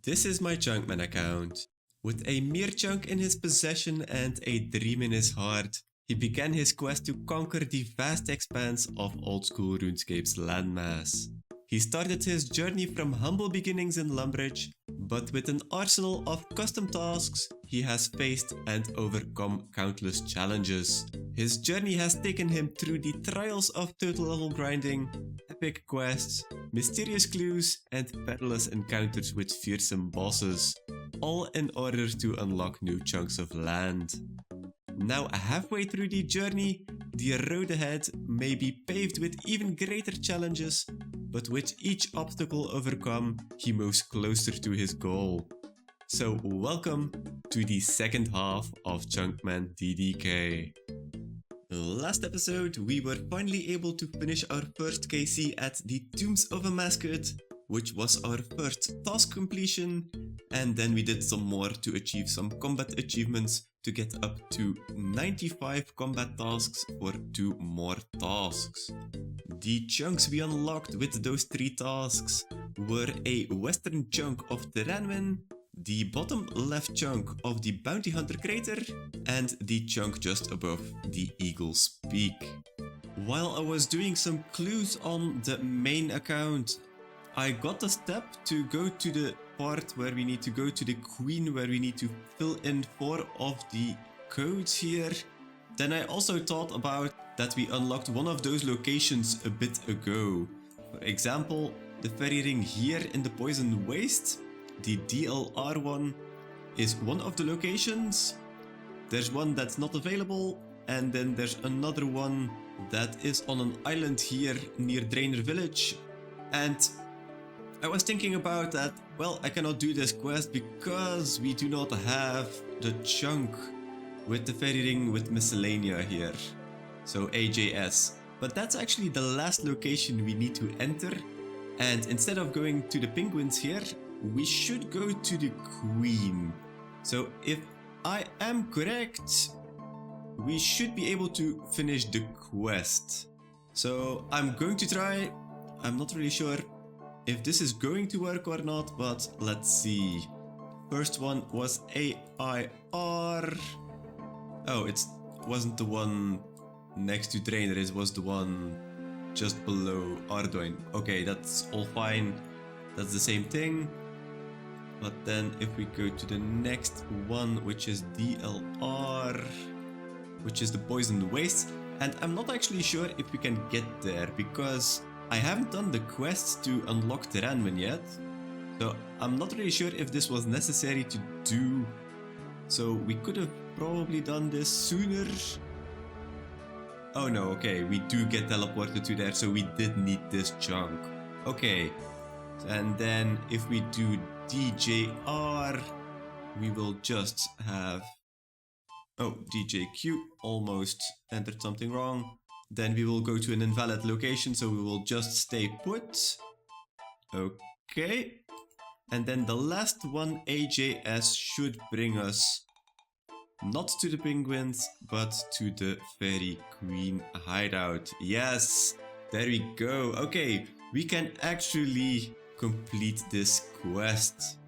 This is my Chunkman account. With a mere chunk in his possession and a dream in his heart, he began his quest to conquer the vast expanse of old-school RuneScape's landmass. He started his journey from humble beginnings in Lumbridge, but with an arsenal of custom tasks, he has faced and overcome countless challenges. His journey has taken him through the trials of total level grinding, epic quests, mysterious clues, and perilous encounters with fearsome bosses, all in order to unlock new chunks of land. Now halfway through the journey, the road ahead may be paved with even greater challenges, but with each obstacle overcome, he moves closer to his goal. So welcome to the second half of Chunkman DDK. Last episode, we were finally able to finish our first KC at the Tombs of a Mascot, which was our first task completion, and then we did some more to achieve some combat achievements to get up to 95 combat tasks for 2 more tasks. The chunks we unlocked with those 3 tasks were a western chunk of Terranwin, the bottom left chunk of the Bounty Hunter crater, and the chunk just above the Eagle's Peak. While I was doing some clues on the main account, I got a step to go to the part where we need to go to the Queen, where we need to fill in 4 of the codes here. Then I also thought about that we unlocked one of those locations a bit ago. For example, the ferry ring here in the Poison Waste, the DLR one, is one of the locations. There's one that's not available, and then there's another one that is on an island here near Drainer Village. And I was thinking about that, well, I cannot do this quest because we do not have the chunk with the ferry ring with Miscellanea here. So AJS. But that's actually the last location we need to enter. And instead of going to the penguins here, we should go to the Queen. So if I am correct, we should be able to finish the quest. So I'm going to try. I'm not really sure if this is going to work or not, but let's see. First one was AIR. Oh, it wasn't the one next to Drainer, it was the one just below Ardoin. Okay, that's all fine. That's the same thing. But then if we go to the next one, which is DLR, which is the Poisoned Waste, and I'm not actually sure if we can get there because I haven't done the quest to unlock Terranwin yet, so I'm not really sure if this was necessary to do. So we could have probably done this sooner. Oh no, okay, we do get teleported to there, so we did need this chunk. Okay, and then if we do DJR, we will just have... Oh, DJQ, almost entered something wrong. Then we will go to an invalid location, so we will just stay put. Okay. And then the last one, AJS, should bring us not to the penguins, but to the Fairy Queen hideout. Yes, there we go. Okay, we can actually complete this quest.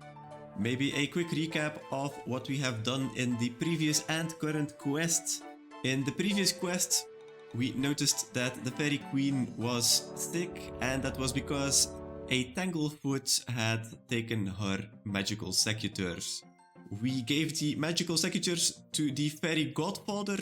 Maybe a quick recap of what we have done in the previous and current quest. In the previous quest, we noticed that the Fairy Queen was sick, and that was because a Tanglefoot had taken her magical secutors. We gave the magical secutors to the Fairy Godfather,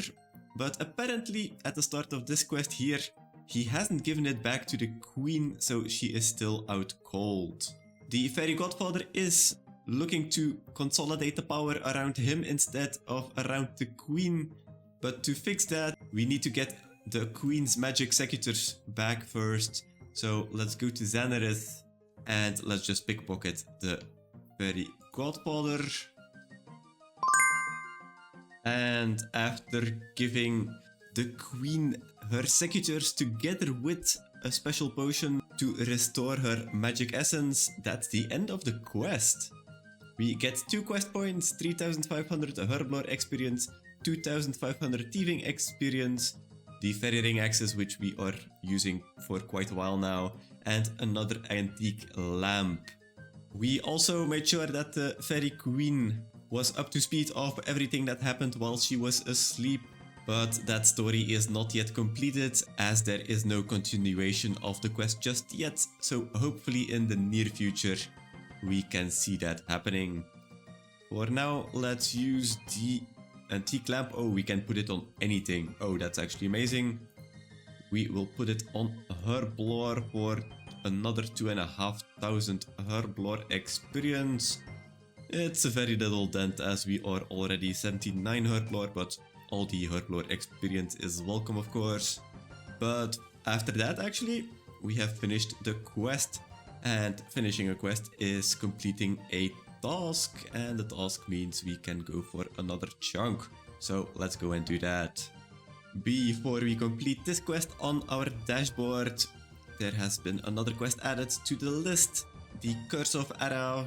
but apparently at the start of this quest here, he hasn't given it back to the Queen, so she is still out cold. The Fairy Godfather is looking to consolidate the power around him instead of around the Queen, but to fix that, we need to get the Queen's magic secutors back first. So let's go to Xanareth and let's just pickpocket the Fairy Godfather. And after giving the Queen her secutors together with a special potion to restore her magic essence, that's the end of the quest. We get 2 quest points, 3500 Herblore experience, 2500 thieving experience, the Fairy Ring Axes, which we are using for quite a while now, and another antique lamp. We also made sure that the Fairy Queen was up to speed of everything that happened while she was asleep. But that story is not yet completed, as there is no continuation of the quest just yet, so hopefully in the near future we can see that happening. For now, let's use the antique lamp. Oh, we can put it on anything. Oh, that's actually amazing. We will put it on Herblore for another 2,500 Herblore experience. It's a very little dent as we are already 79 Herblore, but all the Herblore experience is welcome, of course. But after that, actually, we have finished the quest. And finishing a quest is completing a task. And the task means we can go for another chunk. So let's go and do that. Before we complete this quest on our dashboard, there has been another quest added to the list. The Curse of Ara.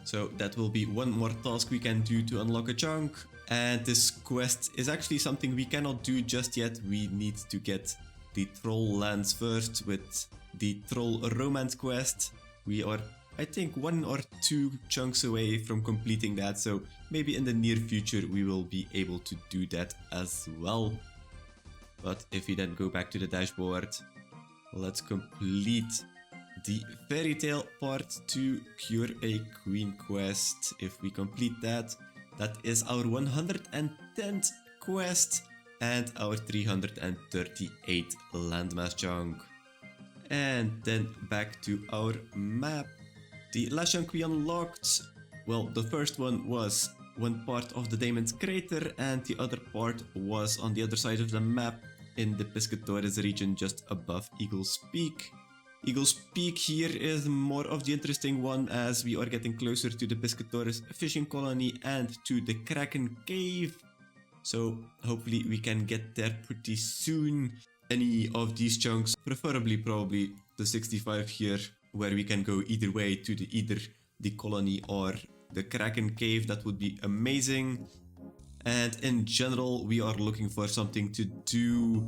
So that will be one more task we can do to unlock a chunk. And this quest is actually something we cannot do just yet. We need to get the Troll lands first with the Troll Romance quest. We are, I think, 1 or 2 chunks away from completing that. So maybe in the near future we will be able to do that as well. But if we then go back to the dashboard, let's complete the Fairy Tale Part 2 Cure a Queen quest. If we complete that, that is our 110th quest and our 338 landmass chunk. And then back to our map. The last chunk we unlocked, well, the first one was one part of the Daemon's Crater and the other part was on the other side of the map in the Piscatores region just above Eagle's Peak. Eagle's Peak here is more of the interesting one as we are getting closer to the Piscatores fishing colony and to the Kraken cave. So hopefully we can get there pretty soon. Any of these chunks, preferably probably the 65 here, where we can go either way to either the colony or the Kraken cave, that would be amazing. And in general, we are looking for something to do.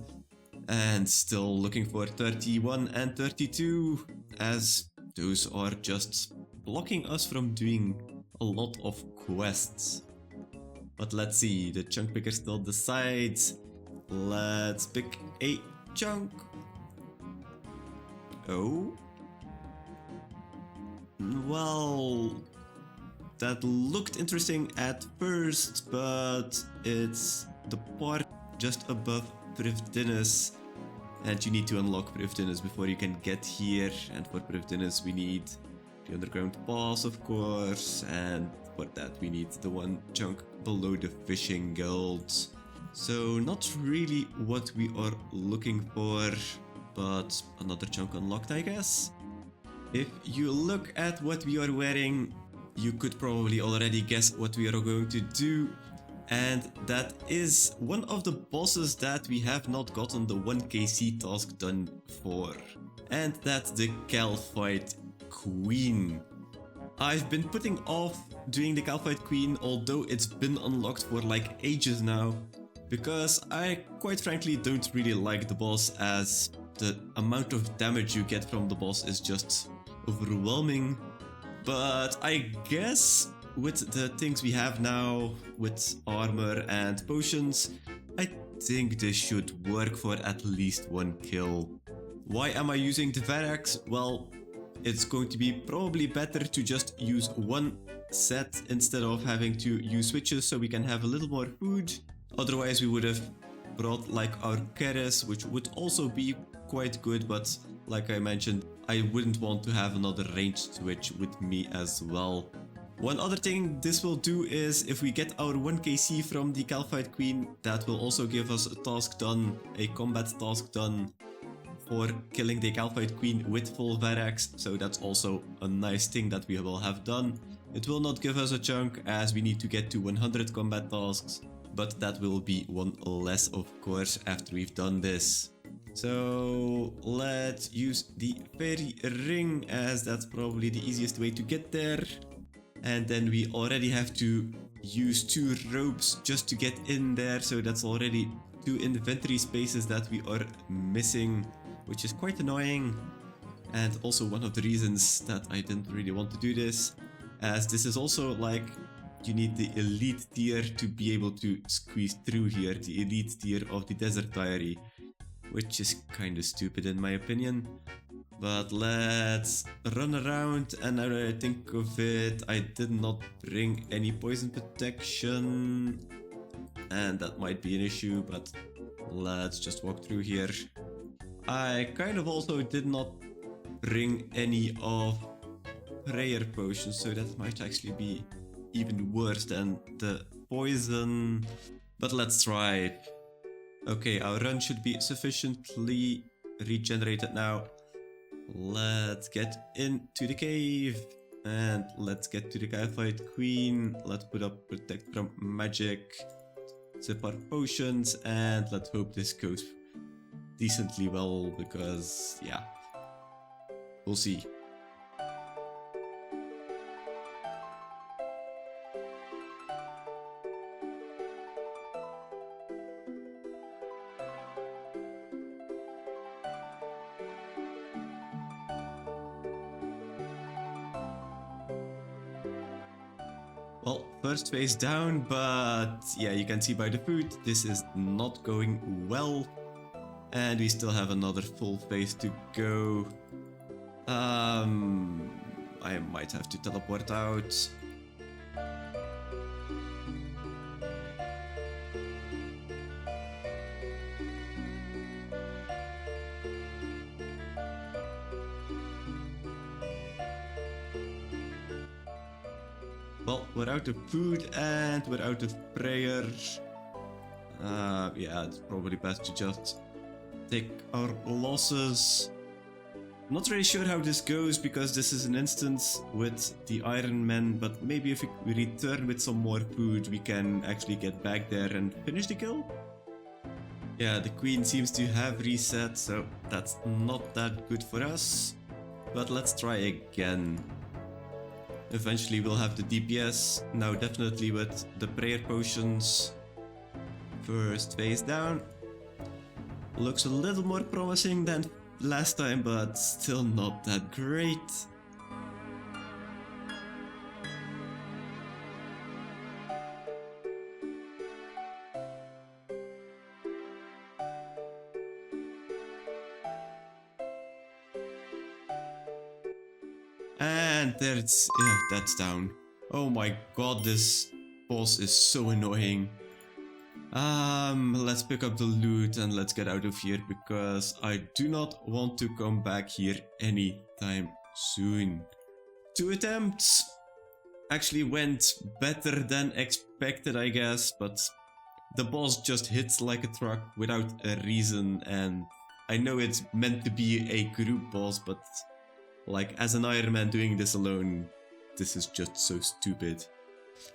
And still looking for 31 and 32, as those are just blocking us from doing a lot of quests. But let's see, the chunk picker still decides. Let's pick a chunk. Oh. Well, that looked interesting at first, but it's the part just above Privdinus, and you need to unlock Privdinus before you can get here. And for Privdinus we need the underground pass, of course, and for that we need the one chunk below the fishing guild. So not really what we are looking for, but another chunk unlocked, I guess. If you look at what we are wearing, you could probably already guess what we are going to do. And that is one of the bosses that we have not gotten the 1kc task done for. And that's the Calphite Queen. I've been putting off doing the Calphite Queen, although it's been unlocked for like ages now, because I quite frankly don't really like the boss, as the amount of damage you get from the boss is just overwhelming. But I guess with the things we have now, with armor and potions, I think this should work for at least one kill. Why am I using the Varax? Well, it's going to be probably better to just use one set instead of having to use switches, so we can have a little more food. Otherwise we would have brought like our Keres, which would also be quite good, but like I mentioned, I wouldn't want to have another ranged switch with me as well. One other thing this will do is, if we get our 1kc from the Calphite Queen, that will also give us a task done, a combat task done for killing the Calphite Queen with full Varax, so that's also a nice thing that we will have done. It will not give us a chunk as we need to get to 100 combat tasks, but that will be one less, of course, after we've done this. So let's use the fairy ring, as that's probably the easiest way to get there. And then we already have to use 2 ropes just to get in there, so that's already 2 inventory spaces that we are missing, which is quite annoying. And also one of the reasons that I didn't really want to do this. as this is also like you need the elite tier to be able to squeeze through here, the elite tier of the Desert Diary, which is kind of stupid in my opinion. But let's run around, and now that I think of it, I did not bring any poison protection, and that might be an issue, but let's just walk through here. I kind of also did not bring any of prayer potions, so that might actually be even worse than the poison, but let's try. Okay, our run should be sufficiently regenerated now. Let's get into the cave and let's get to the Calphite Queen. Let's put up Protect from Magic, sip our potions, and let's hope this goes decently well, because yeah, we'll see. Well, first phase down, but yeah, you can see by the food, this is not going well. And we still have another full phase to go. I might have to teleport out. Well, we're out of food and we're out of prayer. Yeah, it's probably best to just take our losses. I'm not really sure how this goes, because this is an instance with the Iron Men, but maybe if we return with some more food, we can actually get back there and finish the kill. Yeah, the Queen seems to have reset, so that's not that good for us. But let's try again. Eventually we'll have the DPS, now definitely with the prayer potions. First phase down. Looks a little more promising than last time, but still not that great. And there's, yeah, that's down. Oh my god, this boss is so annoying. Let's pick up the loot and let's get out of here, because I do not want to come back here anytime soon. 2 attempts actually went better than expected, I guess, but the boss just hits like a truck without a reason, and I know it's meant to be a group boss, but like, as an Iron Man doing this alone, this is just so stupid.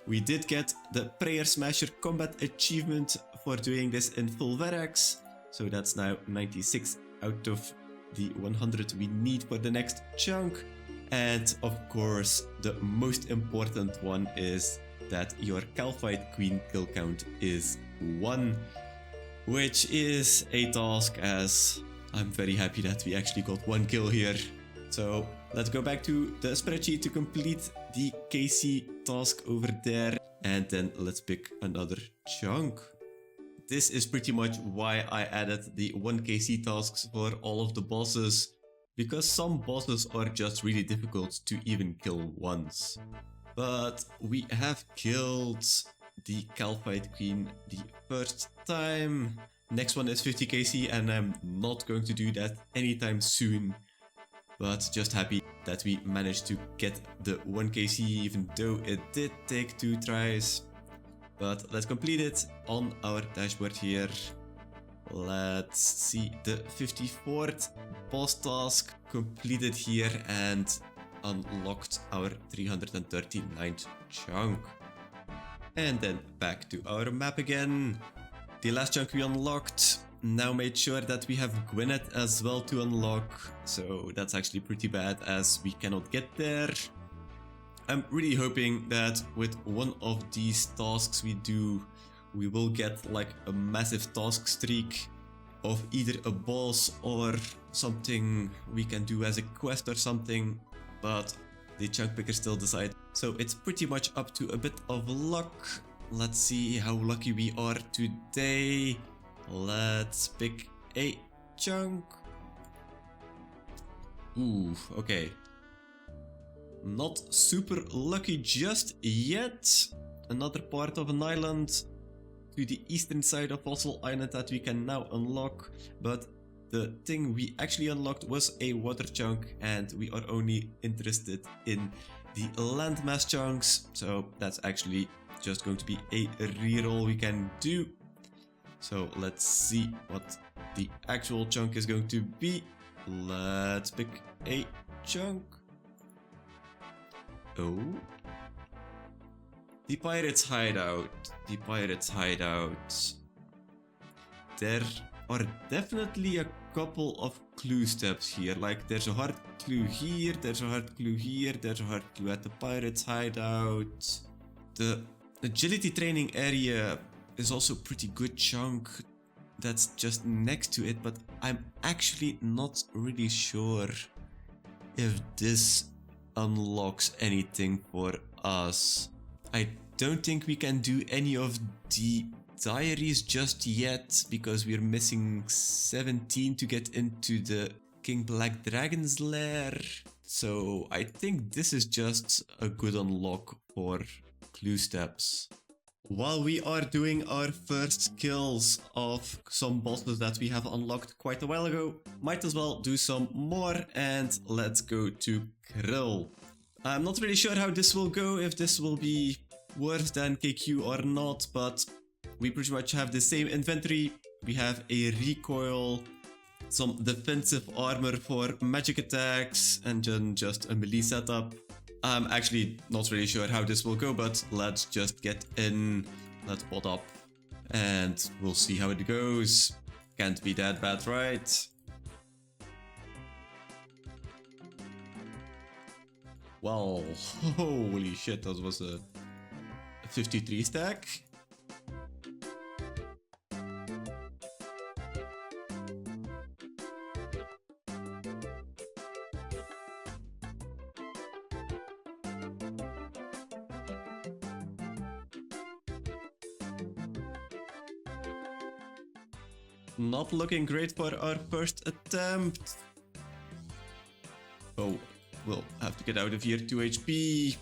We did get the Prayer Smasher combat achievement for doing this in full Verax, so that's now 96 out of the 100 we need for the next chunk. And of course, the most important one is that your Calphite Queen kill count is 1, which is a task, as I'm very happy that we actually got 1 kill here. So let's go back to the spreadsheet to complete the KC task over there, and then let's pick another chunk. This is pretty much why I added the 1 KC tasks for all of the bosses, because some bosses are just really difficult to even kill once. But we have killed the Calphite Queen the first time. Next one is 50 KC, and I'm not going to do that anytime soon. But just happy that we managed to get the 1 KC, even though it did take 2 tries. But let's complete it on our dashboard here. Let's see the 54th boss task completed here and unlocked our 339th chunk. And then back to our map again. The last chunk we unlocked. Now made sure that we have Gwyneth as well to unlock, so that's actually pretty bad as we cannot get there. I'm really hoping that with one of these tasks we do, we will get like a massive task streak of either a boss or something we can do as a quest or something, but the chunk picker still decide. So it's pretty much up to a bit of luck. Let's see how lucky we are today. Let's pick a chunk. Ooh, okay. Not super lucky just yet. Another part of an island to the eastern side of Fossil Island that we can now unlock. But the thing we actually unlocked was a water chunk, and we are only interested in the landmass chunks. So that's actually just going to be a reroll we can do. So let's see what the actual chunk is going to be. Let's pick a chunk. Oh. The pirates' hideout. The pirates' hideout. There are definitely a couple of clue steps here. Like there's a hard clue here, there's a hard clue here, there's a hard clue at the pirates' hideout. The agility training area is also a pretty good chunk that's just next to it, but I'm actually not really sure if this unlocks anything for us. I don't think we can do any of the diaries just yet because we're missing 17 to get into the King Black Dragon's lair. So I think this is just a good unlock for clue steps. While we are doing our first kills of some bosses that we have unlocked quite a while ago, might as well do some more, and let's go to Krill. I'm not really sure how this will go, if this will be worse than KQ or not, but we pretty much have the same inventory. We have a recoil, some defensive armor for magic attacks, and then just a melee setup. I'm actually not really sure how this will go, but let's just get in, let's bot up, and we'll see how it goes. Can't be that bad, right? Well, holy shit, that was a 53 stack. Not looking great for our first attempt. Oh, we'll have to get out of here. 2 HP.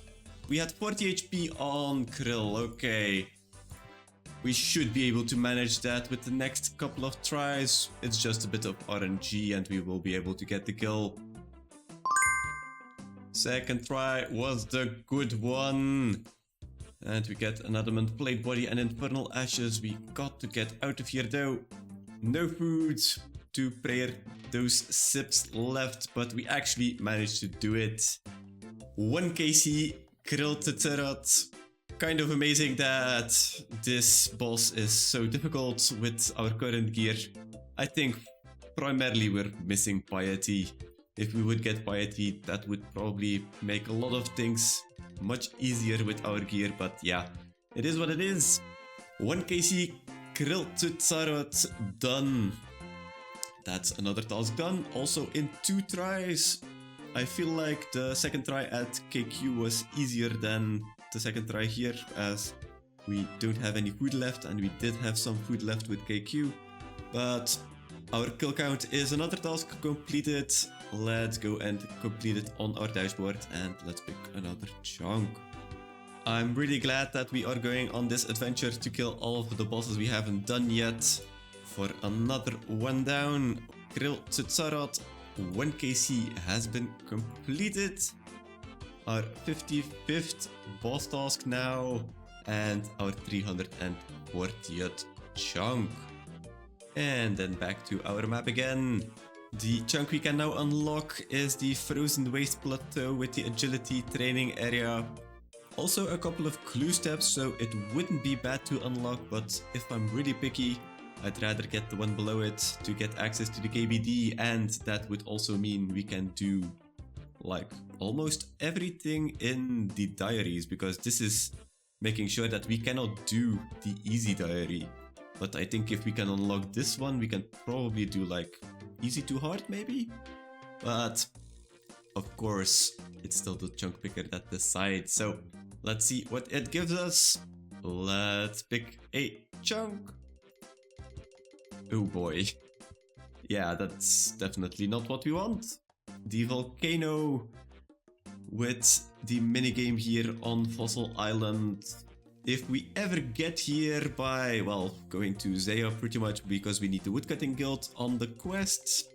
We had 40 HP on Krill. Okay. We should be able to manage that with the next couple of tries. It's just a bit of RNG and we will be able to get the kill. Second try was the good one. And we get an adamant plate body and infernal ashes. We got to get out of here though. No food to prayer those sips left, but we actually managed to do it. 1 KC, Krill Teterat. Kind of amazing that this boss is so difficult with our current gear. I think primarily we're missing piety. If we would get piety, that would probably make a lot of things much easier with our gear, but yeah, it is what it is. 1 KC, Krill Teterat done. That's another task done, also in 2 tries. I feel like the second try at KQ was easier than the second try here, as we don't have any food left, and we did have some food left with KQ. But our kill count is another task completed. Let's go and complete it on our dashboard, and let's pick another chunk. I'm really glad that we are going on this adventure to kill all of the bosses we haven't done yet. For another one down, Krill Teterat 1 KC has been completed. Our 55th boss task now, and our 340th chunk. And then back to our map again. The chunk we can now unlock is the Frozen Waste Plateau with the agility training area. Also a couple of clue steps, so it wouldn't be bad to unlock, but if I'm really picky, I'd rather get the one below it to get access to the KBD, and that would also mean we can do like almost everything in the diaries, because this is making sure that we cannot do the easy diary. But I think if we can unlock this one, we can probably do like easy to hard maybe? But of course, it's still the chunk picker that decides. So let's see what it gives us. Let's pick a chunk. Oh boy. Yeah, that's definitely not what we want. The volcano with the minigame here on Fossil Island. If we ever get here by, well, going to Zaya pretty much because we need the woodcutting guild on the quest,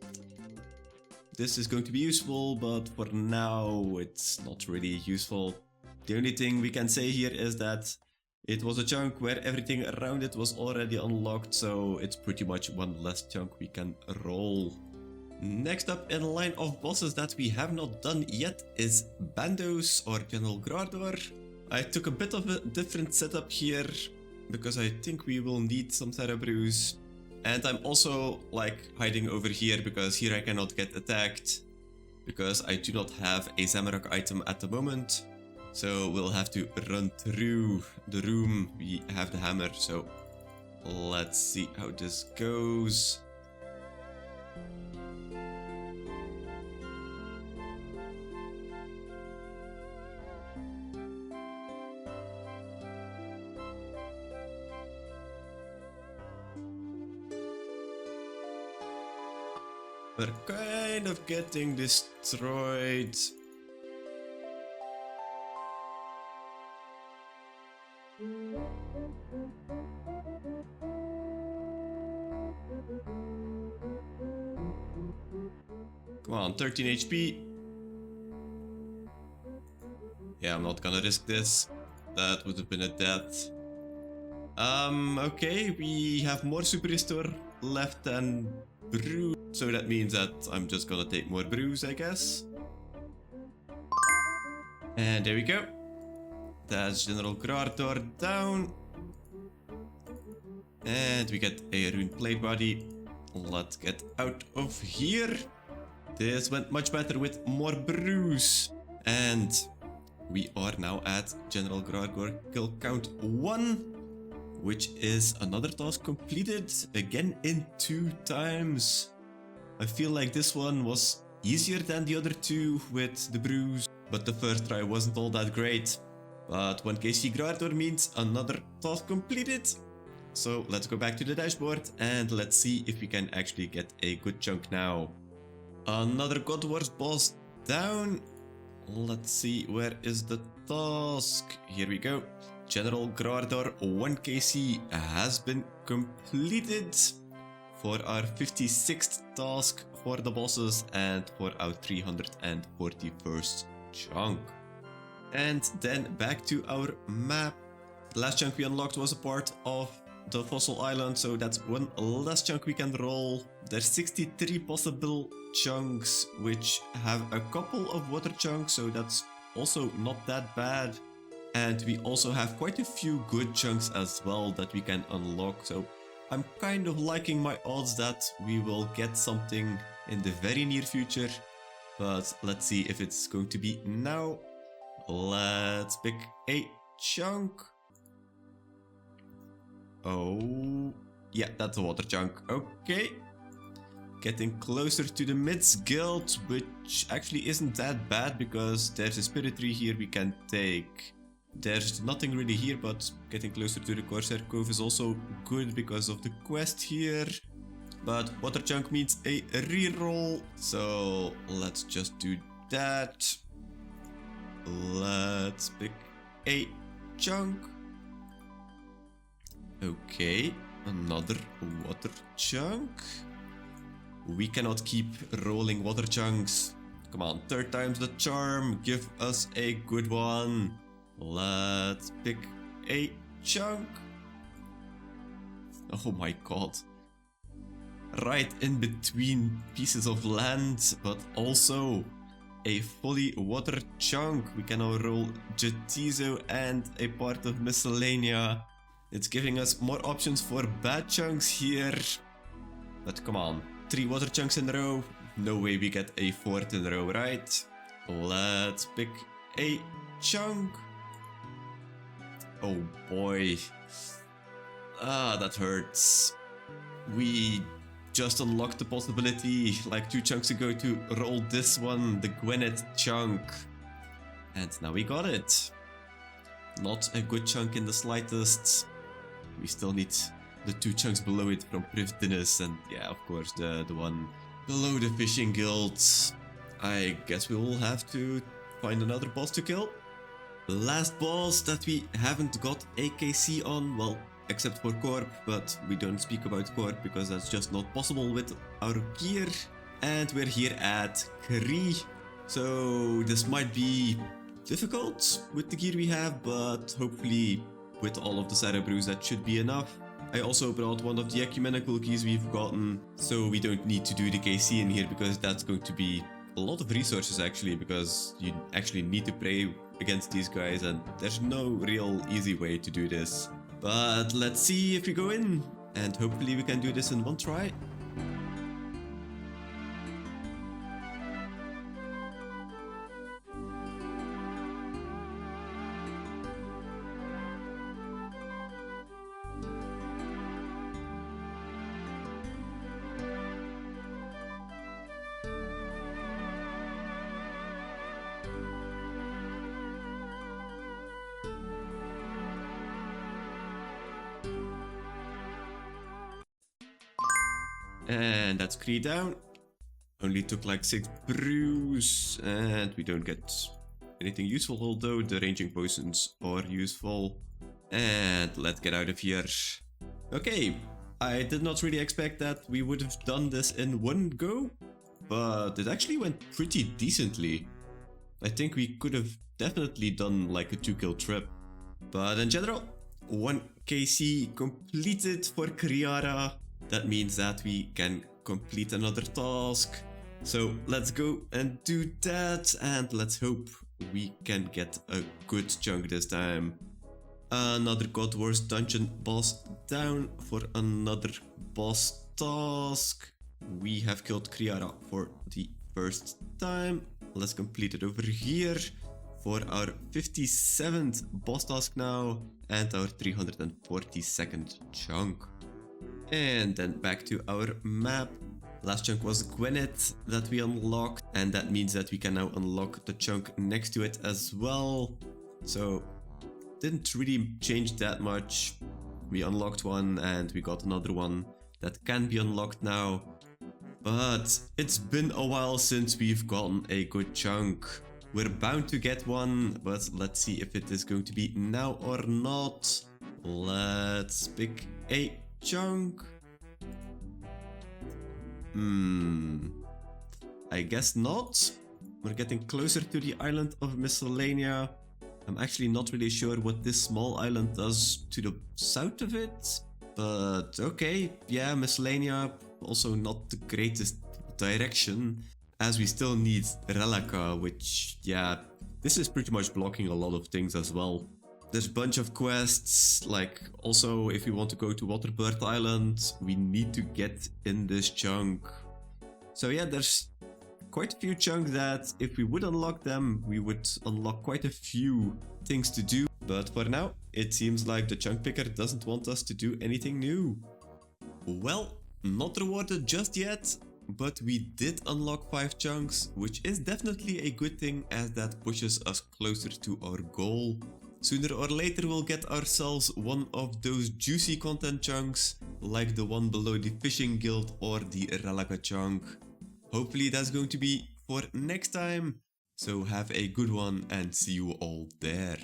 this is going to be useful, but for now it's not really useful. The only thing we can say here is that it was a chunk where everything around it was already unlocked, so it's pretty much one less chunk we can roll. Next up in line of bosses that we have not done yet is Bandos or General Grardor. I took a bit of a different setup here because I think we will need some Cerebrews. And I'm also like hiding over here because here I cannot get attacked because I do not have a Zamorak item at the moment. So we'll have to run through the room. We have the hammer, so let's see how this goes. We're kind of getting destroyed. Come on, 13 HP. Yeah, I'm not gonna risk this. That would have been a death. Okay, we have more Super Restore left than Brew. So that means that I'm just gonna take more brews, I guess. And there we go. That's General Grardor down. And we get a rune plate body. Let's get out of here. This went much better with more brews. And we are now at General Grardor kill count 1. Which is another task completed again in 2 times. I feel like this one was easier than the other 2 with the brews, but the first try wasn't all that great. But 1 KC Grardor means another task completed. So let's go back to the dashboard and let's see if we can actually get a good chunk now. Another God Wars boss down. Let's see, where is the task? Here we go. General Grardor 1 KC has been completed for our 56th task for the bosses and for our 341st chunk. And then back to our map. The last chunk we unlocked was a part of the Fossil Island, so that's one less chunk we can roll. There's 63 possible chunks, which have a couple of water chunks, so that's also not that bad. And we also have quite a few good chunks as well that we can unlock, so I'm kind of liking my odds that we will get something in the very near future. But let's see if it's going to be now. Let's pick a chunk. Oh, yeah, that's a water chunk. Okay. Getting closer to the Mids Guild, which actually isn't that bad because there's a spirit tree here we can take. There's nothing really here, but getting closer to the Corsair Cove is also good because of the quest here. But water chunk means a reroll, so let's just do that. Let's pick a chunk. Okay, another water chunk. We cannot keep rolling water chunks. Come on, 3rd time's the charm. Give us a good one. Let's pick a chunk. Oh my god. Right in between pieces of land, but also a fully water chunk. We can now roll Jetizo and a part of Miscellanea. It's giving us more options for bad chunks here. But come on, 3 water chunks in a row. No way we get a 4th in a row, right? Let's pick a chunk. Oh boy. Ah, that hurts. We just unlocked the possibility like 2 chunks ago to roll this one, the Gwyneth chunk. And now we got it. Not a good chunk in the slightest. We still need the 2 chunks below it from Privdinus, and yeah, of course the one below the Fishing Guild. I guess we will have to find another boss to kill. The last boss that we haven't got AKC on, well, except for Corp, but we don't speak about Corp because that's just not possible with our gear. And we're here at Kree, so this might be difficult with the gear we have, but hopefully with all of the Cerebrus that should be enough. I also brought one of the ecumenical keys we've gotten, so we don't need to do the KC in here because that's going to be a lot of resources actually, because you actually need to pray against these guys and there's no real easy way to do this. But let's see if we go in, and hopefully we can do this in one try. And that's Kree down. Only took like 6 brews, and we don't get anything useful, although the ranging potions are useful. And let's get out of here. Okay, I did not really expect that we would have done this in one go, but it actually went pretty decently. I think we could have definitely done like a 2-kill trip. But in general, 1 KC completed for Kriara. That means that we can complete another task. So let's go and do that, and let's hope we can get a good chunk this time. Another God Wars dungeon boss down for another boss task. We have killed Kriara for the first time. Let's complete it over here for our 57th boss task now and our 342nd chunk. And then back to our map. Last chunk was Gwyneth that we unlocked, and that means that we can now unlock the chunk next to it as well. So didn't really change that much. We unlocked one and we got another one that can be unlocked now. But it's been a while since we've gotten a good chunk. We're bound to get one, but let's see if it is going to be now or not. Let's pick a chunk. I guess not. We're getting closer to the island of Miscellanea. I'm actually not really sure what this small island does to the south of it, but okay, yeah, Miscellanea, also not the greatest direction, as we still need Relica, which, yeah, this is pretty much blocking a lot of things as well. There's a bunch of quests, like also if we want to go to Waterbird Island, we need to get in this chunk. So yeah, there's quite a few chunks that if we would unlock them, we would unlock quite a few things to do. But for now, it seems like the chunk picker doesn't want us to do anything new. Well, not rewarded just yet, but we did unlock 5 chunks, which is definitely a good thing as that pushes us closer to our goal. Sooner or later we'll get ourselves one of those juicy content chunks, like the one below the Fishing Guild or the Relica chunk. Hopefully that's going to be for next time. So have a good one and see you all there.